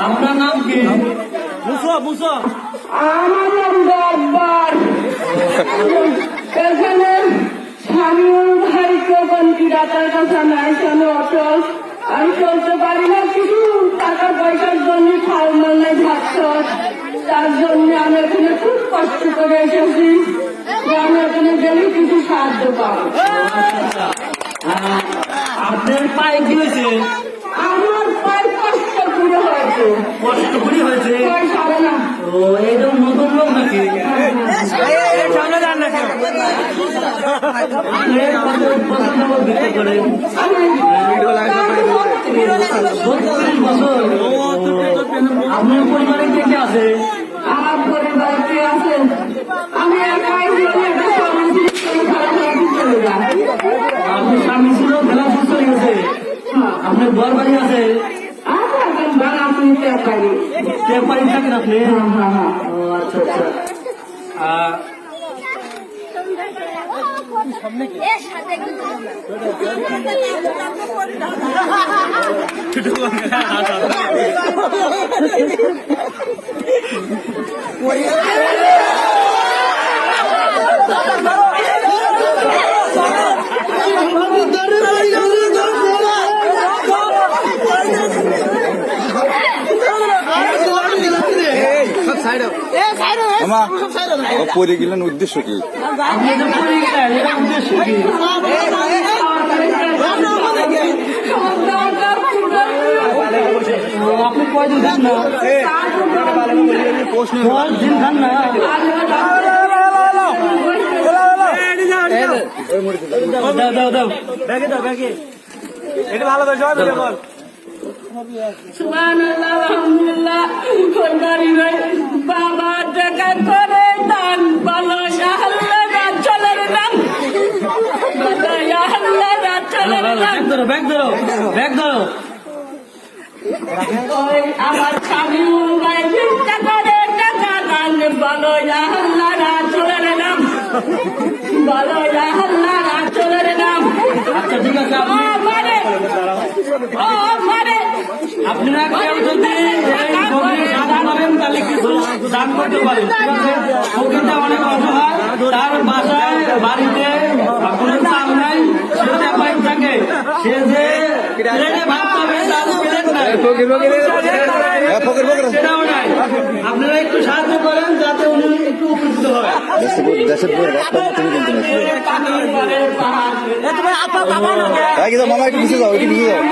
আপনার নাম কি? মুসা মুসা। আমার নাম বাবার। এখানে স্বামীর ভাই প্রবন্ধী ডাক্তার কাছে নাই কেন অটল আমি চলতে পারি না, কিছু টাকা পয়সার জন্য খাওয়া মানে ভাত, তার জন্য আমি এখানে খুব কষ্ট করে এসেছি যে আমি এখানে গেলে কিছু সাহায্য পাবো। আপনার পায়ে কি হয়েছে? আমার পায়ে কষ্ট করে হয়েছে। কষ্ট করে হয়েছে? সারে না। ও এইরকম নতুন লোক নাকি? আপনার পরিবারে কে কে আছে? আমার পরিবার কে আছে? আমি একাই চলে যাই। আপনি স্বামী ছিল খেলা সুস্থ হয়ে গেছে? আপনার ঘর বাড়ি আছে? বাড়ি থাকেন আপনি? ও আচ্ছা আচ্ছা। পরে গেলেন উদ্দেশ্য কি? আপনি কয়দিন খান না? দিন খান না? দাও দাও ব্যাগে দাও ব্যাগে। এটা ভালো করে জবাব দিয়ে বল। সুবহানাল্লাহ, আলহামদুলিল্লাহ। বাবা টাকা করে দান বলো আল্লাহ চলের নাম, আল্লাহ চলের নাম। ব্যাগ ধরো ব্যাগ ধরো। আমার স্বামী ভাই চিন্তা করে টাকা দান বলো আল্লাহ চলের নাম, বলো আল্লাহ চলের নাম। আচ্ছা ঠিক আছে। আপনারা কেউ যদি পাবেন তাহলে কিছু দান করতে পারেন, ঠিক আছে? ফকিরটা অনেক অসহায়, তার বাসায় বাড়িতে কোনো চাল নাই, সে যে পাইপ থাকে, সে যে প্লেটে ভাত পাবে তার প্লেট নাই, সেটাও নাই। আপনারা একটু সাহায্য করেন যাতে উনি একটু উপকৃত হয়। দেশের বইয়ের তুমি কিন্তু মামা একটু পিছিয়ে যাও, একটু পিছিয়ে যাও।